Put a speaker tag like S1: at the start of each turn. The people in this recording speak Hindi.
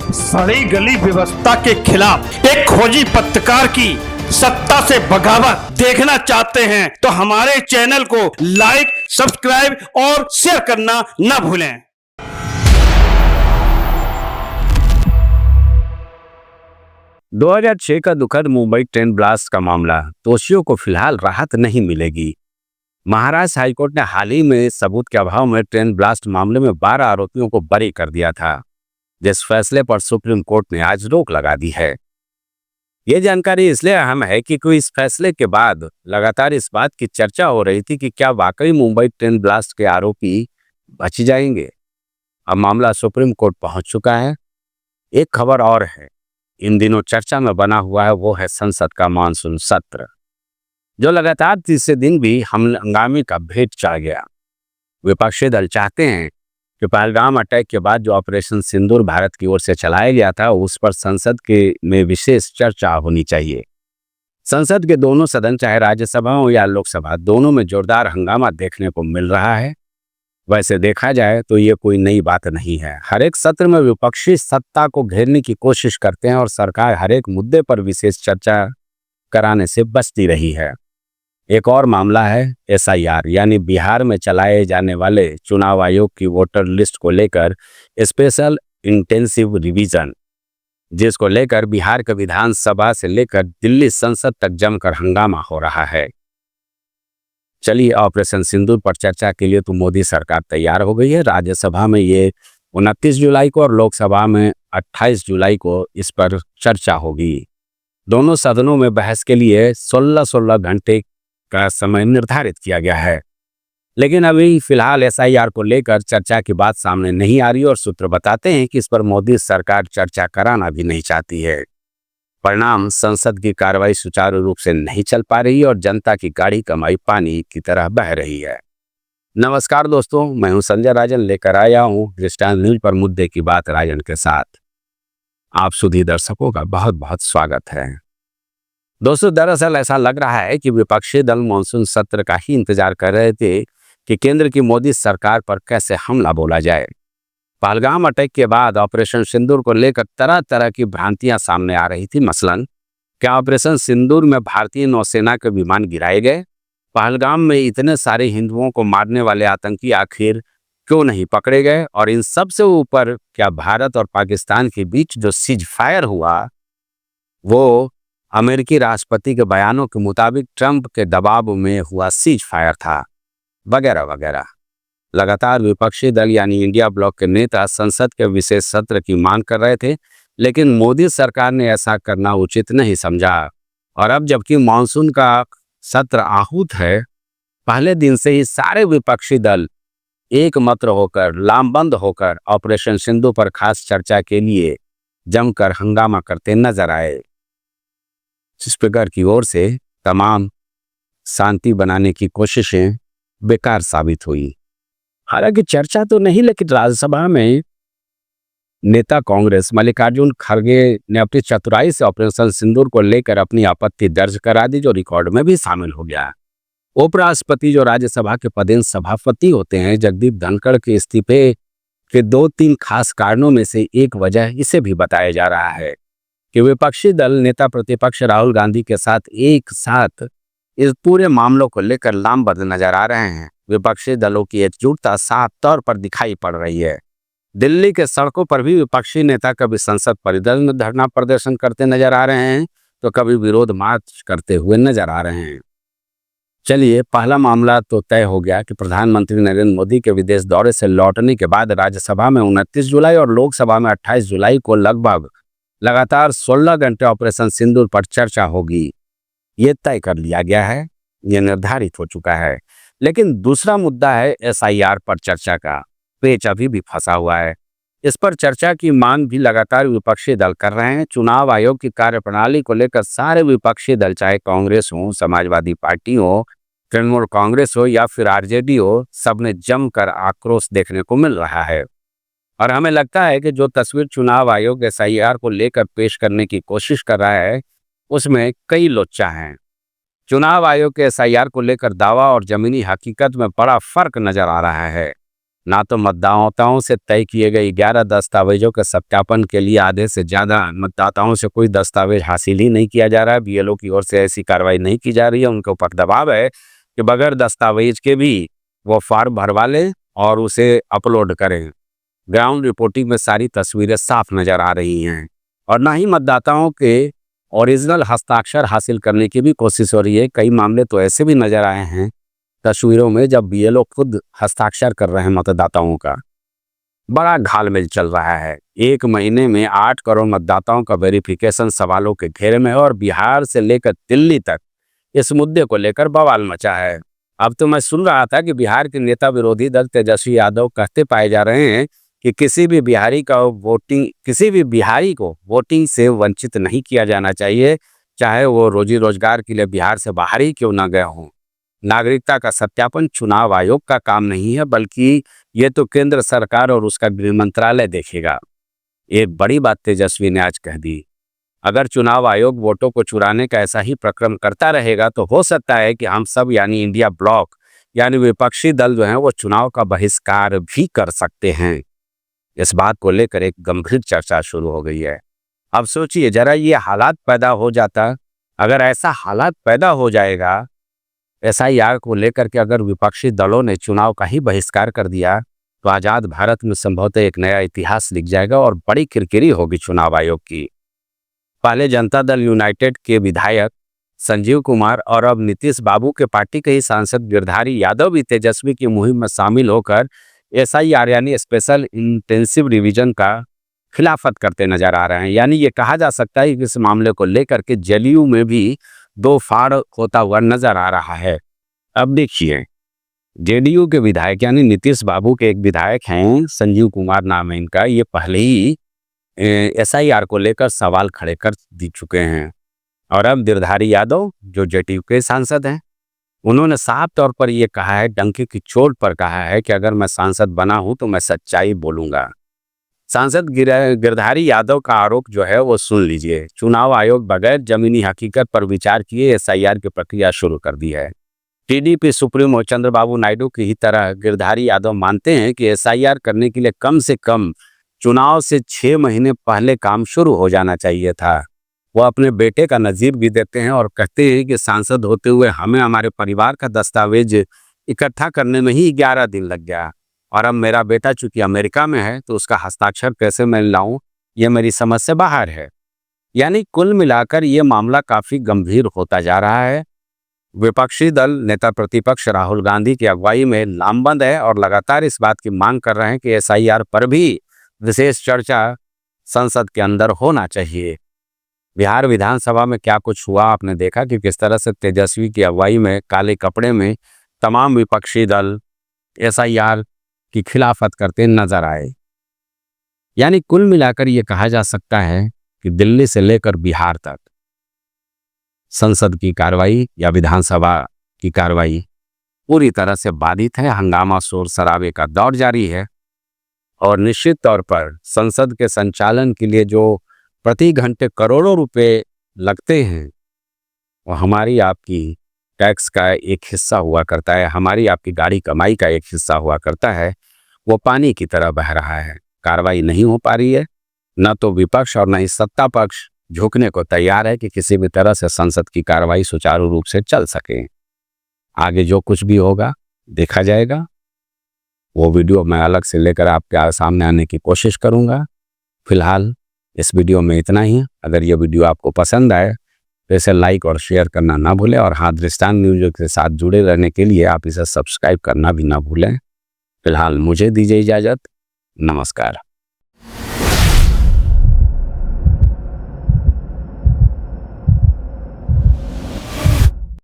S1: सड़ी गली व्यवस्था के खिलाफ एक खोजी पत्रकार की सत्ता से बगावत देखना चाहते हैं तो हमारे चैनल को लाइक, सब्सक्राइब और शेयर करना न भूलें।
S2: दो 2006 का दुखद मुंबई ट्रेन ब्लास्ट का मामला, दोषियों को फिलहाल राहत नहीं मिलेगी। महाराष्ट्र हाईकोर्ट ने हाल ही में सबूत के अभाव में ट्रेन ब्लास्ट मामले में 12 आरोपियों को बरी कर दिया था, जिस फैसले पर सुप्रीम कोर्ट ने आज रोक लगा दी है। ये जानकारी इसलिए अहम है कि कोई इस फैसले के बाद लगातार इस बात की चर्चा हो रही थी कि क्या वाकई मुंबई ट्रेन ब्लास्ट के आरोपी बच जाएंगे। अब मामला सुप्रीम कोर्ट पहुंच चुका है। एक खबर और है, इन दिनों चर्चा में बना हुआ है, वो है संसद का मानसून सत्र, जो लगातार तीसरे दिन भी हंगामे का भेंट चढ़ गया। विपक्षी दल चाहते हैं कि पहलगाम अटैक के बाद जो ऑपरेशन सिंदूर भारत की ओर से चलाया गया था, उस पर संसद में विशेष चर्चा होनी चाहिए। संसद के दोनों सदन, चाहे राज्यसभा हो या लोकसभा, दोनों में जोरदार हंगामा देखने को मिल रहा है। वैसे देखा जाए तो ये कोई नई बात नहीं है। हर एक सत्र में विपक्षी सत्ता को घेरने की कोशिश करते हैं और सरकार हर एक मुद्दे पर विशेष चर्चा कराने से बचती रही है। एक और मामला है SIR, यानी बिहार में चलाए जाने वाले चुनाव आयोग की वोटर लिस्ट को लेकर स्पेशल इंटेंसिव रिवीजन, जिसको लेकर बिहार के विधानसभा से लेकर दिल्ली संसद तक जमकर हंगामा हो रहा है। चलिए, ऑपरेशन सिंदूर पर चर्चा के लिए तो मोदी सरकार तैयार हो गई है। राज्यसभा में ये 29 जुलाई को और लोकसभा में 28 जुलाई को इस पर चर्चा होगी। दोनों सदनों में बहस के लिए 16-16 घंटे का समय निर्धारित किया गया है। लेकिन अभी फिलहाल SIR को लेकर चर्चा की बात सामने नहीं आ रही और सूत्र बताते हैं कि इस पर मोदी सरकार चर्चा कराना भी नहीं चाहती है। परिणाम, संसद की कार्रवाई सुचारू रूप से नहीं चल पा रही और जनता की गाढ़ी कमाई पानी की तरह बह रही है। नमस्कार दोस्तों, मैं हूं संजय राजन, लेकर आया हूं दृष्टांत न्यूज पर मुद्दे की बात राजन के साथ। आप सभी दर्शकों का बहुत बहुत स्वागत है। दोस्तों, दरअसल ऐसा लग रहा है कि विपक्षी दल मानसून सत्र का ही इंतजार कर रहे थे कि केंद्र की मोदी सरकार पर कैसे हमला बोला जाए। पहलगाम अटैक के बाद ऑपरेशन सिंदूर को लेकर तरह तरह की भ्रांतियां सामने आ रही थी। मसलन, क्या ऑपरेशन सिंदूर में भारतीय नौसेना के विमान गिराए गए? पहलगाम में इतने सारे हिंदुओं को मारने वाले आतंकी आखिर क्यों नहीं पकड़े गए? और इन सबसे ऊपर, क्या भारत और पाकिस्तान के बीच जो सीज फायर हुआ वो अमेरिकी राष्ट्रपति के बयानों के मुताबिक ट्रंप के दबाव में हुआ सीज फायर था, वगैरह वगैरह। लगातार विपक्षी दल यानी इंडिया ब्लॉक के नेता संसद के विशेष सत्र की मांग कर रहे थे, लेकिन मोदी सरकार ने ऐसा करना उचित नहीं समझा। और अब जबकि मानसून का सत्र आहूत है, पहले दिन से ही सारे विपक्षी दल एक मंत्र होकर, लामबंद होकर ऑपरेशन सिंधु पर खास चर्चा के लिए जमकर हंगामा करते नजर आए। स्पीकर की ओर से तमाम शांति बनाने की कोशिशें बेकार साबित हुई। हालांकि चर्चा तो नहीं, लेकिन राज्यसभा में नेता कांग्रेस मल्लिकार्जुन खड़गे ने अपनी चतुराई से ऑपरेशन सिंदूर को लेकर अपनी आपत्ति दर्ज करा दी, जो रिकॉर्ड में भी शामिल हो गया। उपराष्ट्रपति, जो राज्यसभा के पदेन सभापति होते हैं, जगदीप धनखड़ के इस्तीफे के 2-3 खास कारणों में से एक वजह इसे भी बताया जा रहा है कि विपक्षी दल नेता प्रतिपक्ष राहुल गांधी के साथ एक साथ इस पूरे मामलों को लेकर लामबंद नजर आ रहे हैं। विपक्षी दलों की एकजुटता साफ तौर पर दिखाई पड़ रही है। दिल्ली के सड़कों पर भी विपक्षी नेता कभी संसद परिसर में धरना प्रदर्शन करते नजर आ रहे हैं तो कभी विरोध मार्च करते हुए नजर आ रहे हैं। चलिए, पहला मामला तो तय हो गया कि प्रधानमंत्री नरेंद्र मोदी के विदेश दौरे से लौटने के बाद राज्यसभा में 29 जुलाई और लोकसभा में 28 जुलाई को लगभग लगातार 16 घंटे ऑपरेशन सिंदूर पर चर्चा होगी। ये तय कर लिया गया है, ये निर्धारित हो चुका है। लेकिन दूसरा मुद्दा है SIR पर चर्चा का। पेच अभी भी फंसा हुआ है। इस पर चर्चा की मांग भी लगातार विपक्षी दल कर रहे हैं। चुनाव आयोग की कार्यप्रणाली को लेकर सारे विपक्षी दल, चाहे कांग्रेस हो, समाजवादी पार्टी हो, तृणमूल कांग्रेस हो या फिर RJD हो, सबने जमकर आक्रोश देखने को मिल रहा है। और हमें लगता है कि जो तस्वीर चुनाव आयोग SIR को लेकर पेश करने की कोशिश कर रहा है, उसमें कई लोच्चा हैं। चुनाव आयोग के SIR को लेकर दावा और जमीनी हकीकत में बड़ा फर्क नजर आ रहा है। ना तो मतदाताओं से तय किए गए 11 दस्तावेजों के सत्यापन के लिए आधे से ज्यादा मतदाताओं से कोई दस्तावेज हासिल ही नहीं किया जा रहा है। बीएलओ की ओर से ऐसी कार्रवाई नहीं की जा रही है। उनके ऊपर दबाव है कि बगैर दस्तावेज के भी वो फॉर्म भरवा लें और उसे अपलोड करें। ग्राउंड रिपोर्टिंग में सारी तस्वीरें साफ नजर आ रही हैं और ना ही मतदाताओं के ओरिजिनल हस्ताक्षर हासिल करने की भी कोशिश हो रही है। कई मामले तो ऐसे भी नजर आए हैं तस्वीरों में जब बीएलओ खुद हस्ताक्षर कर रहे हैं मतदाताओं का। बड़ा घालमेल चल रहा है। 1 महीने में 8 करोड़ मतदाताओं का वेरिफिकेशन सवालों के घेरे में है और बिहार से लेकर दिल्ली तक इस मुद्दे को लेकर बवाल मचा है। अब तो मैं सुन रहा था कि बिहार के नेता विरोधी दल तेजस्वी यादव कहते पाए जा रहे हैं कि किसी भी बिहारी को वोटिंग से वंचित नहीं किया जाना चाहिए, चाहे वो रोजी रोजगार के लिए बिहार से बाहर ही क्यों न गए हों। नागरिकता का सत्यापन चुनाव आयोग का काम नहीं है, बल्कि ये तो केंद्र सरकार और उसका गृह मंत्रालय देखेगा। एक बड़ी बात तेजस्वी ने आज कह दी। अगर चुनाव आयोग वोटों को चुराने का ऐसा ही प्रक्रम करता रहेगा तो हो सकता है कि हम सब यानी इंडिया ब्लॉक यानी विपक्षी दल जो हैं वो चुनाव का बहिष्कार भी कर सकते हैं। इस बात को लेकर एक गंभीर चर्चा शुरू हो गई है। अब सोचिए जरा, ये हालात पैदा हो जाता, अगर ऐसा हालात पैदा हो जाएगा एसआईआर को लेकर के, अगर विपक्षी दलों ने चुनाव का ही बहिष्कार कर दिया तो आजाद भारत में संभवतः एक नया इतिहास लिख जाएगा और बड़ी किरकिरी होगी चुनाव आयोग की। पहले जनता दल यूनाइटेड के विधायक संजीव कुमार और अब नीतीश बाबू के पार्टी के ही सांसद गिरधारी यादव भी तेजस्वी की मुहिम में शामिल होकर एसआईआर यानी स्पेशल इंटेंसिव रिवीजन का खिलाफत करते नजर आ रहे हैं। यानी ये कहा जा सकता है कि इस मामले को लेकर के जदयू में भी दो फाड़ होता हुआ नजर आ रहा है। अब देखिए, जेडीयू के विधायक यानी नीतीश बाबू के एक विधायक हैं, संजीव कुमार नाम है इनका, ये पहले ही एसआईआर को लेकर सवाल खड़े कर दी चुके हैं। और अब गिरधारी यादव जो जेडीयू के सांसद हैं, उन्होंने साफ तौर पर यह कहा है, डंके की चोट पर कहा है कि अगर मैं सांसद बना हूं तो मैं सच्चाई बोलूंगा। सांसद गिरधारी यादव का आरोप जो है वो सुन लीजिए। चुनाव आयोग बगैर जमीनी हकीकत पर विचार किए एसआईआर की प्रक्रिया शुरू कर दी है। टीडीपी सुप्रीमो चंद्रबाबू नायडू की ही तरह गिरधारी यादव मानते हैं कि एसआईआर करने के लिए कम से कम चुनाव से 6 महीने पहले काम शुरू हो जाना चाहिए था। वो अपने बेटे का नजीर भी देते हैं और कहते हैं कि सांसद होते हुए हमें हमारे परिवार का दस्तावेज इकट्ठा करने में ही 11 दिन लग गया और अब मेरा बेटा चूंकि अमेरिका में है तो उसका हस्ताक्षर कैसे मैं लाऊं, ये मेरी समझ से बाहर है। यानी कुल मिलाकर ये मामला काफी गंभीर होता जा रहा है। विपक्षी दल नेता प्रतिपक्ष राहुल गांधी की अगुवाई में लामबंद है और लगातार इस बात की मांग कर रहे हैं कि एसआईआर पर भी विशेष चर्चा संसद के अंदर होना चाहिए। बिहार विधानसभा में क्या कुछ हुआ आपने देखा कि किस तरह से तेजस्वी की अगुवाई में काले कपड़े में तमाम विपक्षी दल एसआईआर की खिलाफत करते नजर आए। यानी कुल मिलाकर यह कहा जा सकता है कि दिल्ली से लेकर बिहार तक संसद की कार्रवाई या विधानसभा की कार्रवाई पूरी तरह से बाधित है। हंगामा शोर शराबे का दौर जारी है और निश्चित तौर पर संसद के संचालन के लिए जो प्रति घंटे करोड़ों रुपए लगते हैं वो हमारी आपकी टैक्स का एक हिस्सा हुआ करता है, हमारी आपकी गाड़ी कमाई का एक हिस्सा हुआ करता है, वो पानी की तरह बह रहा है। कार्रवाई नहीं हो पा रही है, न तो विपक्ष और न ही सत्ता पक्ष झुकने को तैयार है कि किसी भी तरह से संसद की कार्रवाई सुचारू रूप से चल सके। आगे जो कुछ भी होगा देखा जाएगा। वो वीडियो मैं अलग से लेकर आपके सामने आने की कोशिश करूंगा। फिलहाल इस वीडियो में इतना ही। अगर ये वीडियो आपको पसंद आए तो इसे लाइक और शेयर करना ना भूलें और हाँ, दृष्टांत न्यूज के साथ जुड़े रहने के लिए आप इसे सब्सक्राइब करना भी ना भूलें। फिलहाल मुझे दीजिए इजाज़त। नमस्कार।